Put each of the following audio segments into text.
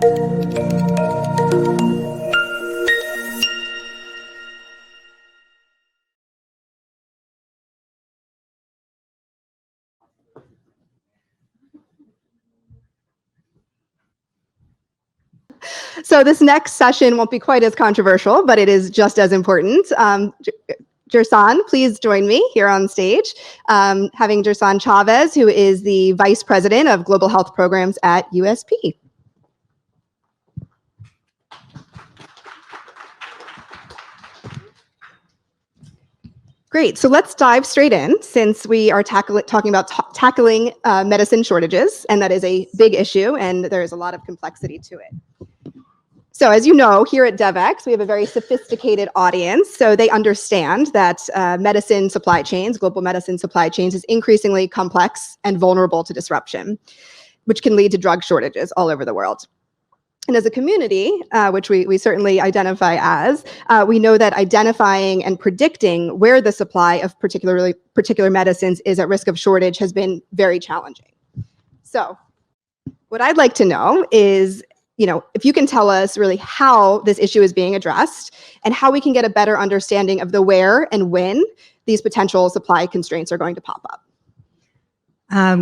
So this next session won't be quite as controversial, but it is just as important. Gersande, please join me here on stage, having Gersande Chavez, who is the Vice President of Global Health Programs at USP. Great, so let's dive straight in, since we are talking about tackling medicine shortages, and that is a big issue, and there is a lot of complexity to it. So as you know, here at Devex, we have a very sophisticated audience, so they understand that medicine supply chains, global medicine supply chains, is increasingly complex and vulnerable to disruption, which can lead to drug shortages all over the world. And as a community, which we certainly identify as, we know that identifying and predicting where the supply of particular medicines is at risk of shortage has been very challenging. So what I'd like to know is, if you can tell us really how this issue is being addressed and how we can get a better understanding of the where and when these potential supply constraints are going to pop up.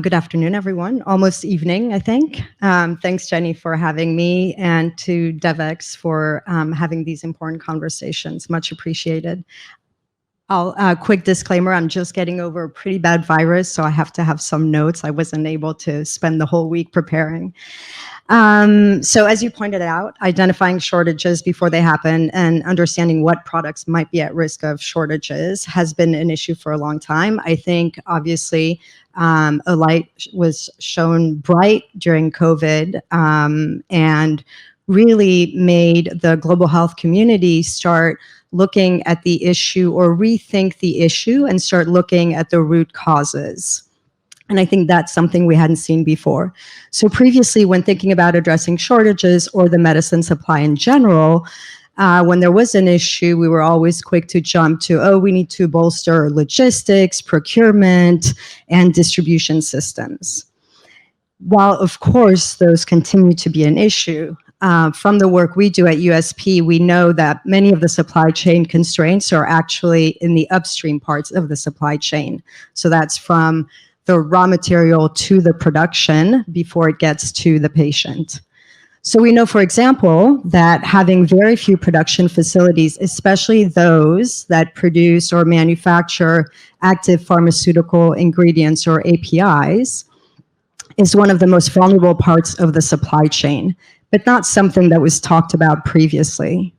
Good afternoon, everyone. Almost evening, I think. Thanks, Jenni, for having me, and to Devex for having these important conversations. Much appreciated. Quick disclaimer, I'm just getting over a pretty bad virus, so I have to have some notes. I wasn't able to spend the whole week preparing. So as you pointed out, identifying shortages before they happen and understanding what products might be at risk of shortages has been an issue for a long time. I think, obviously, a light was shown bright during COVID and really made the global health community start looking at the issue or rethink the issue and start looking at the root causes. And I think that's something we hadn't seen before. So previously, when thinking about addressing shortages or the medicine supply in general, when there was an issue, we were always quick to jump to, we need to bolster logistics, procurement, and distribution systems. While, of course, those continue to be an issue, from the work we do at USP, we know that many of the supply chain constraints are actually in the upstream parts of the supply chain. So that's from the raw material to the production before it gets to the patient. So we know, for example, that having very few production facilities, especially those that produce or manufacture active pharmaceutical ingredients or APIs, is one of the most vulnerable parts of the supply chain, but not something that was talked about previously.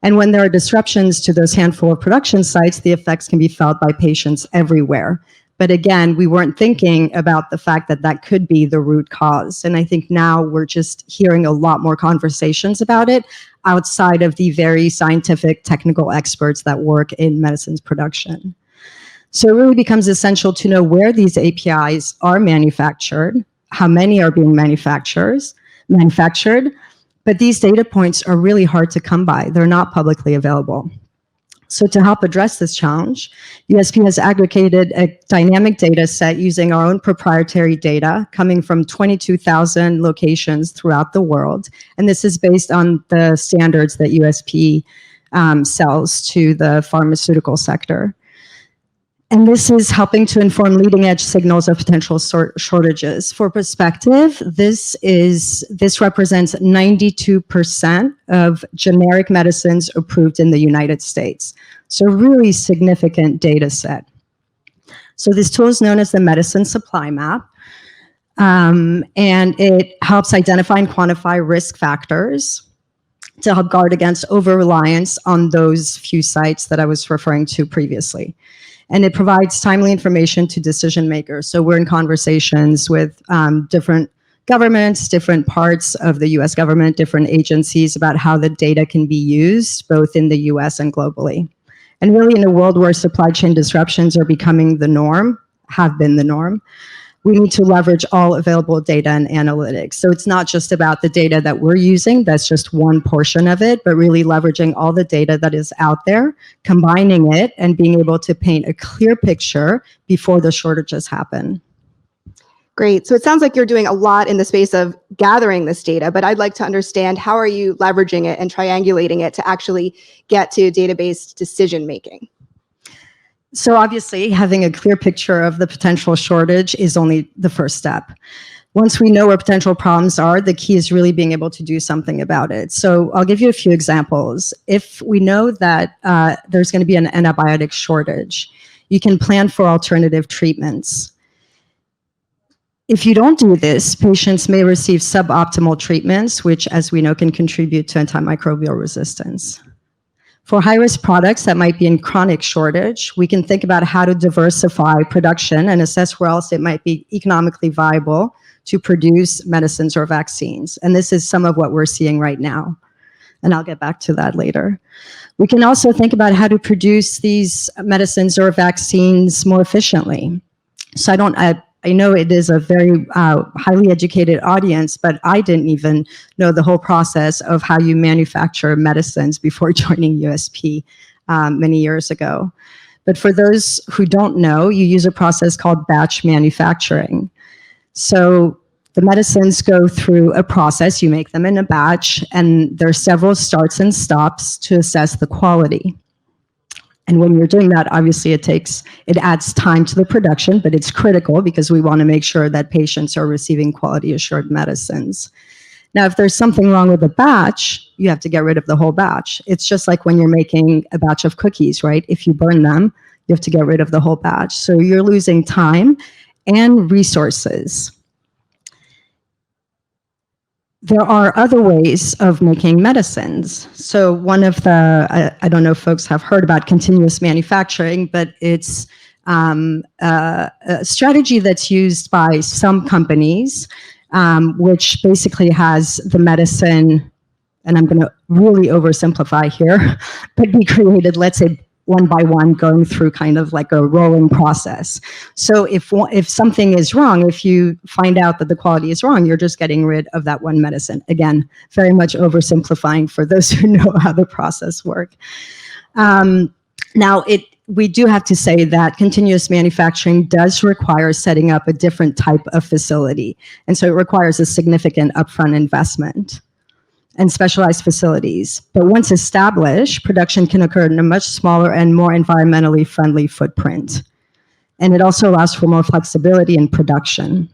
And when there are disruptions to those handful of production sites, the effects can be felt by patients everywhere. But again, we weren't thinking about the fact that that could be the root cause. And I think now we're just hearing a lot more conversations about it outside of the very scientific, technical experts that work in medicines production. So it really becomes essential to know where these APIs are manufactured, how many are being manufactured, but these data points are really hard to come by. They're not publicly available. So to help address this challenge, USP has aggregated a dynamic data set using our own proprietary data coming from 22,000 locations throughout the world. And this is based on the standards that USP sells to the pharmaceutical sector. And this is helping to inform leading edge signals of potential shortages. For perspective, this represents 92% of generic medicines approved in the United States. So really significant data set. So this tool is known as the Medicine Supply Map. And it helps identify and quantify risk factors to help guard against over-reliance on those few sites that I was referring to previously. And it provides timely information to decision makers. So we're in conversations with different governments, different parts of the US government, different agencies about how the data can be used both in the US and globally. And really in a world where supply chain disruptions are becoming the norm, have been the norm, we need to leverage all available data and analytics. So it's not just about the data that we're using, that's just one portion of it, but really leveraging all the data that is out there, combining it, and being able to paint a clear picture before the shortages happen. Great. So it sounds like you're doing a lot in the space of gathering this data, but I'd like to understand, how are you leveraging it and triangulating it to actually get to database decision making? So obviously, having a clear picture of the potential shortage is only the first step. Once we know where potential problems are, the key is really being able to do something about it. So I'll give you a few examples. If we know that there's going to be an antibiotic shortage, you can plan for alternative treatments. If you don't do this, patients may receive suboptimal treatments, which, as we know, can contribute to antimicrobial resistance. For high-risk products that might be in chronic shortage, we can think about how to diversify production and assess where else it might be economically viable to produce medicines or vaccines. And this is some of what we're seeing right now. And I'll get back to that later. We can also think about how to produce these medicines or vaccines more efficiently. So I know it is a very highly educated audience, but I didn't even know the whole process of how you manufacture medicines before joining USP many years ago. But for those who don't know, you use a process called batch manufacturing. So the medicines go through a process, you make them in a batch, and there are several starts and stops to assess the quality. And when you're doing that, obviously it adds time to the production, but it's critical because we want to make sure that patients are receiving quality assured medicines. Now, if there's something wrong with the batch, you have to get rid of the whole batch. It's just like when you're making a batch of cookies, right? If you burn them, you have to get rid of the whole batch. So you're losing time and resources. There are other ways of making medicines. So one of the, I don't know if folks have heard about continuous manufacturing, but it's a strategy that's used by some companies, which basically has the medicine, and I'm going to really oversimplify here, but be created, let's say, one by one, going through kind of like a rolling process. So if something is wrong, if you find out that the quality is wrong, you're just getting rid of that one medicine. Again, very much oversimplifying for those who know how the process works. Now, we do have to say that continuous manufacturing does require setting up a different type of facility. And so it requires a significant upfront investment and specialized facilities. But once established, production can occur in a much smaller and more environmentally friendly footprint. And it also allows for more flexibility in production.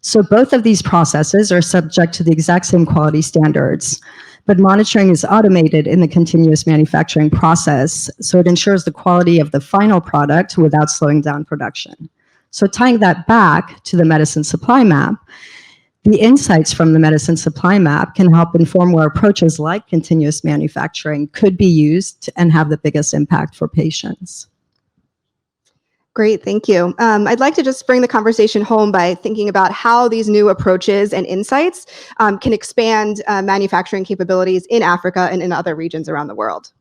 So both of these processes are subject to the exact same quality standards, but monitoring is automated in the continuous manufacturing process, so it ensures the quality of the final product without slowing down production. So tying that back to the medicine supply map, the insights from the medicine supply map can help inform where approaches like continuous manufacturing could be used and have the biggest impact for patients. Great, thank you. I'd like to just bring the conversation home by thinking about how these new approaches and insights can expand manufacturing capabilities in Africa and in other regions around the world.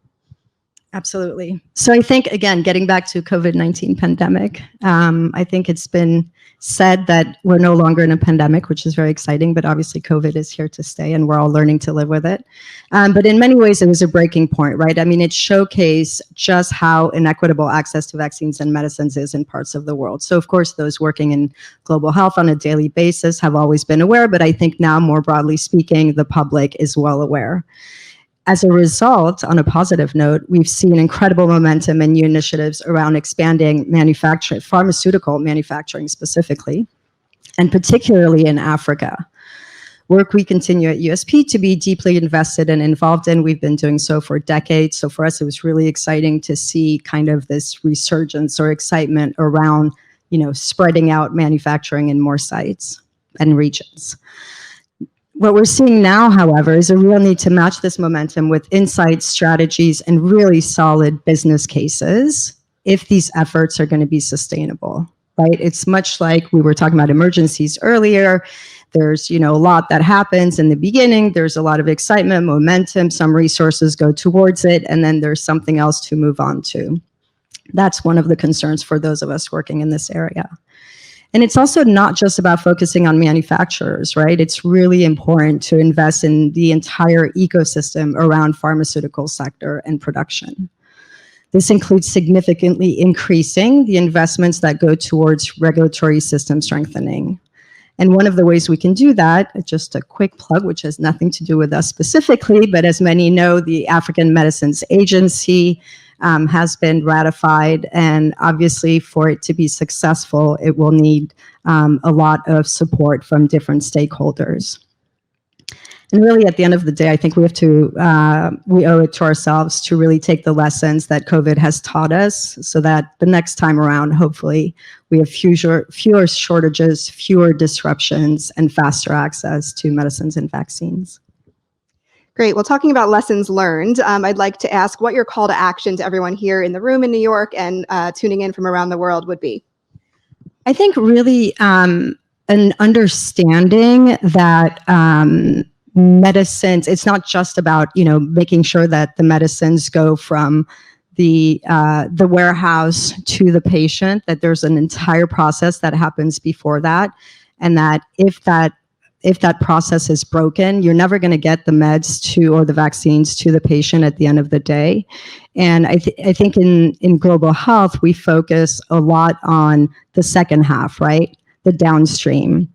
Absolutely. So I think, again, getting back to COVID-19 pandemic, I think it's been said that we're no longer in a pandemic, which is very exciting, but obviously COVID is here to stay and we're all learning to live with it. But in many ways, it was a breaking point, right? I mean, it showcased just how inequitable access to vaccines and medicines is in parts of the world. So of course, those working in global health on a daily basis have always been aware, but I think now, more broadly speaking, the public is well aware. As a result, on a positive note, we've seen incredible momentum and new initiatives around expanding manufacturing, pharmaceutical manufacturing specifically, and particularly in Africa. Work we continue at USP to be deeply invested and involved in. We've been doing so for decades. So for us, it was really exciting to see kind of this resurgence or excitement around, spreading out manufacturing in more sites and regions. What we're seeing now, however, is a real need to match this momentum with insights, strategies, and really solid business cases if these efforts are going to be sustainable, right? It's much like we were talking about emergencies earlier. There's, a lot that happens in the beginning. There's a lot of excitement, momentum, some resources go towards it, and then there's something else to move on to. That's one of the concerns for those of us working in this area. And it's also not just about focusing on manufacturers, right? It's really important to invest in the entire ecosystem around pharmaceutical sector and production. This includes significantly increasing the investments that go towards regulatory system strengthening. And one of the ways we can do that, just a quick plug, which has nothing to do with us specifically, but as many know, the African Medicines Agency has been ratified. And obviously, for it to be successful, it will need a lot of support from different stakeholders. And really, at the end of the day, I think we owe it to ourselves to really take the lessons that COVID has taught us so that the next time around, hopefully, we have fewer shortages, fewer disruptions, and faster access to medicines and vaccines. Great. Well, talking about lessons learned, I'd like to ask what your call to action to everyone here in the room in New York and tuning in from around the world would be. I think really an understanding that medicines, it's not just about, making sure that the medicines go from the warehouse to the patient, that there's an entire process that happens before that, and that if that process is broken, you're never going to get the meds or the vaccines to the patient at the end of the day. And I think in global health, we focus a lot on the second half, right? The downstream.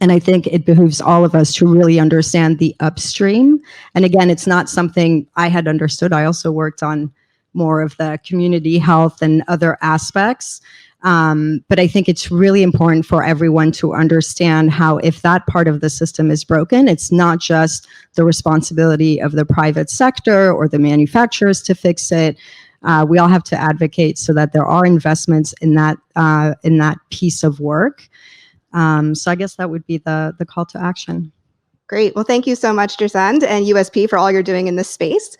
And I think it behooves all of us to really understand the upstream. And again, it's not something I had understood. I also worked on more of the community health and other aspects. But I think it's really important for everyone to understand how if that part of the system is broken, it's not just the responsibility of the private sector or the manufacturers to fix it. We all have to advocate so that there are investments in that piece of work. So I guess that would be the call to action. Great. Well, thank you so much, Gersande and USP, for all you're doing in this space.